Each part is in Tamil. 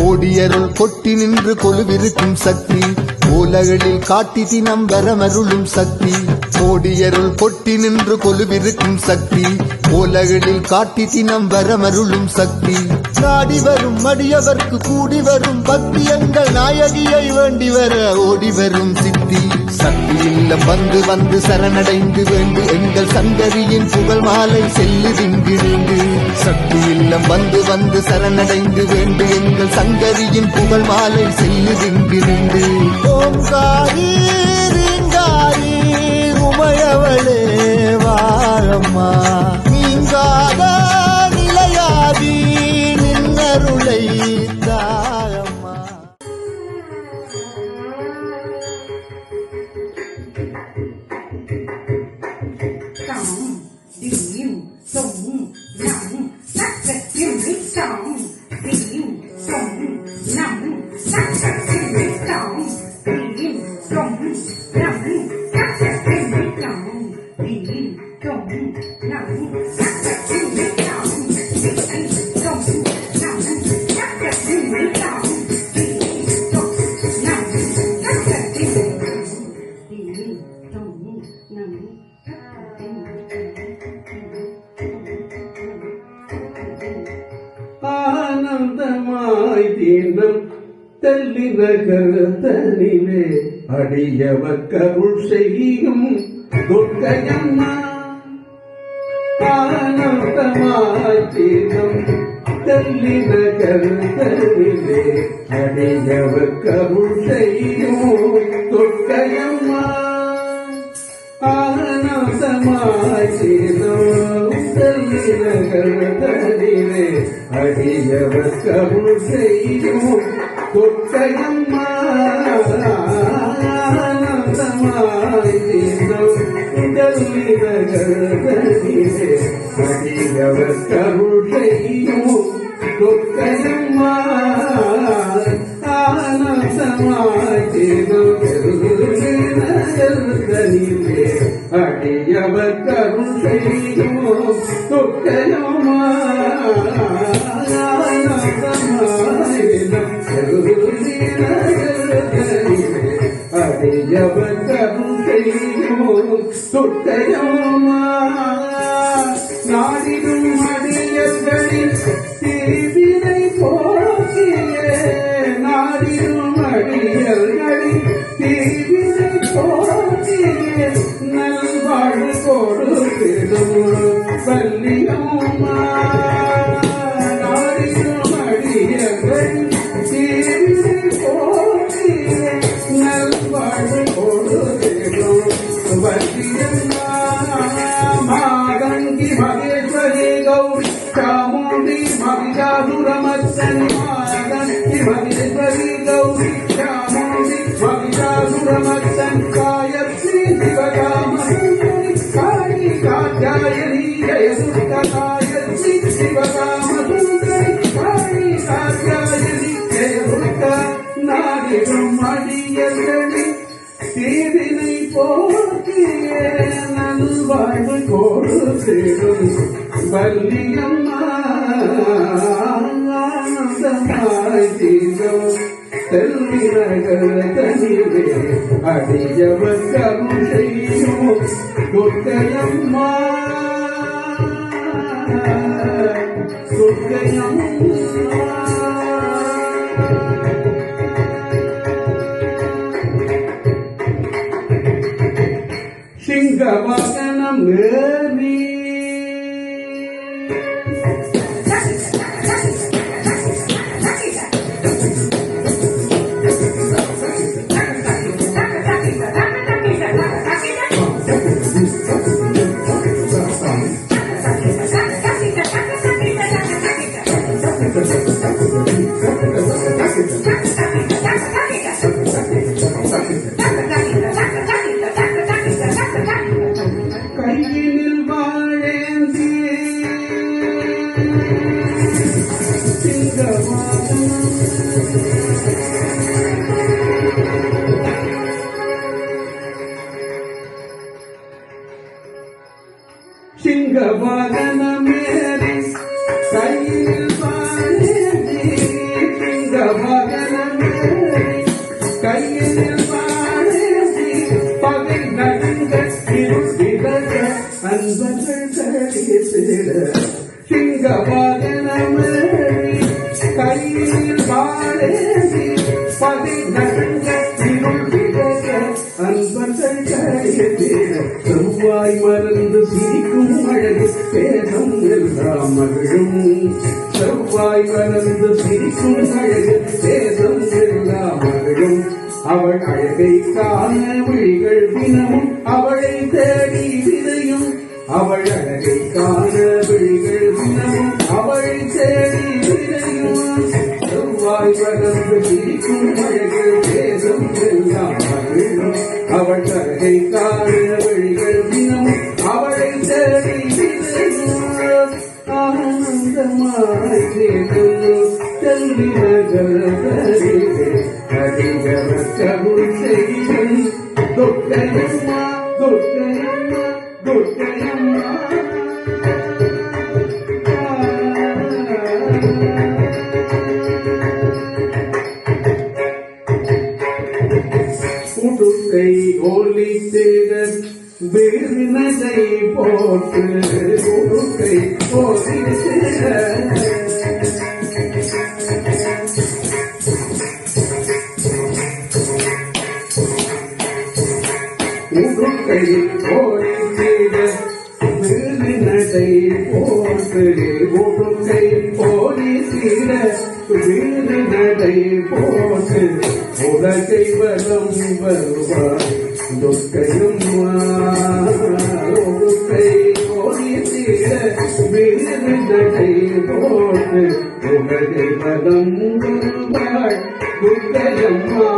கோடியருள் கொட்டி நின்று கொலுவிருக்கும் சக்தி உலகளில் காட்டி தினம் வரமருளும் சக்தி கோடியருள் கொட்டி நின்று கொலுவிருக்கும் சக்தி உலகளில் காட்டி தினம் வரமருளும் சக்தி நாடி வரும் மடியவர்க்கு கூடி வரும் பக்தி எங்கள் நாயகியை வேண்டி வர ஓடி வரும் சித்தி சக்தி இல்லம் வந்து வந்து சரணடைந்து வேண்டு எங்கள் சங்கரியின் புகழ் மாலை செல்லுதிங்கிருந்து சக்தி இல்லம் வந்து வந்து சரணடைந்து வேண்டு எங்கள் சங்கரியின் புகழ் மாலை செல்லுதிங்கிருந்து ஓம்காரி ரீங்காரி உமையவளே வாழம்மா நீங்காத நிலையாதி நின்னருளை தாயம்மா. ஆனந்தமாய் தீனம் தள்ளி நகரத்தனிலே அடியவர் கருள் செய்யும் துர்க்கையம்மா. ஆனந்தமாய் தீனம் தள்ளி நகரத்தனிலே அடியவர் கருள் செய்யும் துர்க்கையம்மா. ஆனந்தமாய் தீனம் தள்ளி நகரத்தனிலே அடியவர் கருள் செய்யும் துர்க்கையம்மா. ஆனந்தமாய் தீனம் தள்ளி நகரத்தனிலே அடியவர் கருள் செய்யும் துர்க்கையம்மா. ஆனந்தமாய் தீனம் தள்ளி நகரத்தனிலே அடியவர் கருள் செய்யும் துர்க்கையம்மா. அடியவர் கருள் செய்யும் துர்க்கையம்மா. நாடிடும் அடியர்களின் தீவினை போக்கியே நாடிடும் அடியர்களின் தீவினை போக்கியே நல்வாழ்வு கொடுத்திடும் வள்ளியம்மா. நாடிடும் அடியர்களின் தீவினை போக்கியே நல்வாழ்வு கொடுத்திடும் வள்ளியம்மா. மாதங்கி மகேஸ்வரி கௌரி சாமுண்டி மகிஷாசுரமர்த்தனி. மாதங்கி மகேஸ்வரி கௌரி சாமுண்டி மகிஷாசுரமர்த்தனி. காயத்ரி சிவகாமசுந்தரி காளி காத்யாயனி ஜய துர்கா. காயத்ரி சிவகாமசுந்தரி காளி காத்யாயனி ஜய துர்கா. நாடிடும் அடியர்களின் தீவினை போக்கியே நல்வாழ்வு கொடுத்திடும் வள்ளியம்மா. ஆனந்தமாய் தீனம் தள்ளி நகரத்தனிலே அடியவர் கருள் செய்யும் துர்க்கையம்மா. துர்க்கையம்மா. சிங்கவாகனம் ஏறி கையினில் வாழேந்தி சிங்கவாகனமேறி கையில் வாழேந்தி சிங்கவாகனமேறி அன்பர்கள் கழித்திட சிங்கவாகனமேறி கையில் வாழேசி பதி நகங்க இருள் விலக அன்பர்கள் கழித்திட செவ்வாய் மறந்து சிரிக்கும் அழகு பேதம் எல்லாம் மகிழும் செவ்வாய் மறந்து சிரிக்கும் அழகு பேதம் எல்லாம் மகிழும் அவள் அழகை காண விழிகள் தினமும் அவளை தேடி விதையும் அவள் அழகை காண விழிகள் தினமும் அவளை தேடி விதையும் செவ்வாய் வளர்ந்து சிரிக்கும் அழகு பேசும் எல்லாம் மகிழும் அவள் அழகை காண விழிகள் தினமும் அவளை தேடி விதையும் ஆனந்தமாய் கேட்கும் செல்வி நகரே அதிகவர் கருள் செய்யும் தொக்கையம்மா தொக்கையம்மா தொக்கையம்மா உடுக்கை ஒலித்திட வீரினதை போட்டு உடுக்கை ஒலித்திட உடுக்கை ஒலித்திட வீரினதை போட்டு உடுக்கை ஒலித்திட வீரினதை போட்டு உலகை வலம் வருவார் துக்கையும் உடுக்கை ஒலித்திட வீரினதை போட்டு உலகை வலம் வருவார் துக்கையம்மா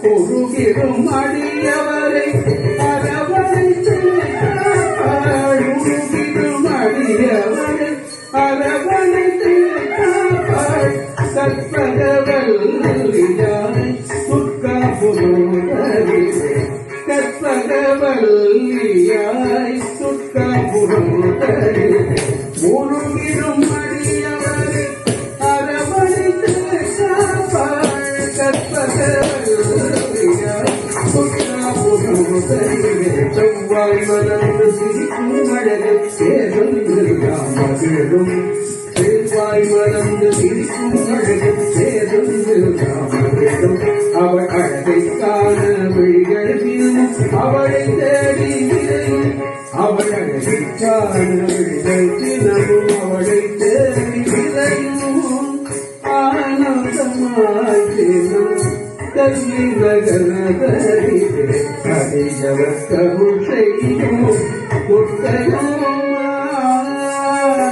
உருகிடும் அடியவரை அரவணைத்து உருகிடும் அடியவரை அரவணைத்து கற்பகவல்லியாய் சுற்காபுரோதரிலே கற்பகவல்லியாய் சுற்காபுரோதரிலே உருகிடும் அடியவரை அரவணைத்து செவ்வாய் மலர்ந்து சிரிக்கும் அழகு சேதம் எல்லாம் மகிழும் செவ்வாய் மலர்ந்து சிரிக்கும் அழகு சேதம் எல்லாம் மகிழும் அவள் அழகை காண விழிகள் தினமும் அவளை தேடி விரையும் அவள் அழகை காண விழிகள் தினமும் அவளை தேடி விரையும் ஆனந்தமாய் தினம் கல்வி நகரதரிலே அடியவர் கருள் செய்யும் குட்டையும்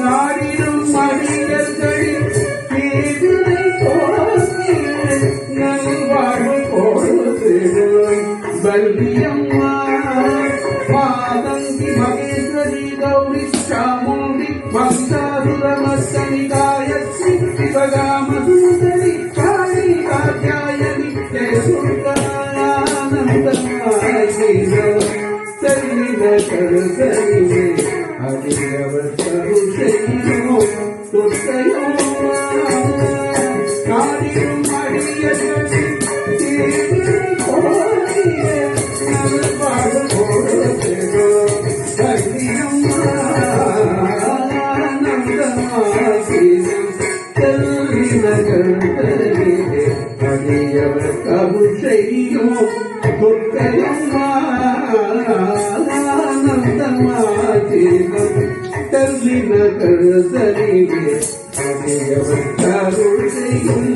நாடிடும் மனிதர்களின் தீவினை போக்கிய நல்வாழ்வு கொடுத்திடும் வல்லியம்மா மாதங்கி மகேஸ்வரி கௌரி சாமுண்டி மந்தாசுரமஸ்தனி காயத்ரி சிவகாமசூதரி காளி காத்யாயனி கருதலிலே அதிகவர் கருள் செய்யும் தொட்டையும் காடியும் அடியர்கள் நல்வாழ்வு கொடுத்திடும் கருதலிலே அதிகவர் கருள் செய்யும் தொட்டையம்மா கல்லின கருதலிலே அதிகவர் கருள் செய்யும்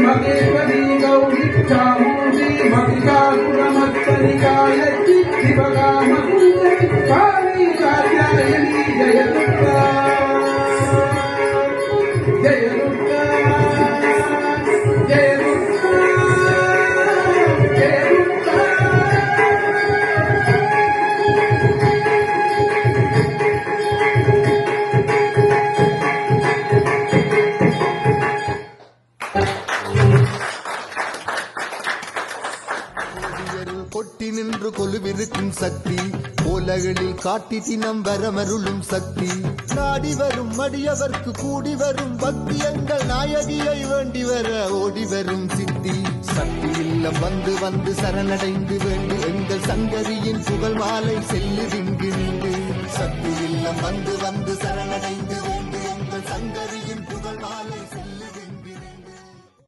மகேஸ்வரி கௌரி சாமுண்டி மகிஷாசுரமர்த்தனி காயத்ரி சிவகாமசுந்தரி காளி காத்யாயனி ஜெய துர்கா ஜெய துர்கா ஜெய துர்கா ஜெய துர்கா. கொட்டி நின்று கொலுவிருக்கும் சக்தி ஓலகளில் காட்டி தினம் வரமருளும் சக்தி நாடி வரும் மடியவர்க்கு கூடி வரும் பக்தி எங்கள் நாயகியை வேண்டி வர ஓடி வரும் சித்தி சக்தி இல்லம் வந்து வந்து சரணடைந்து வேண்டு எங்கள் சங்கரியின் புகழ் மாலை செல்லுதிங்கு நின்று சக்தி இல்லம் வந்து வந்து சரணடைந்து வேண்டு எங்கள் சங்கரியின் புகழ் மாலை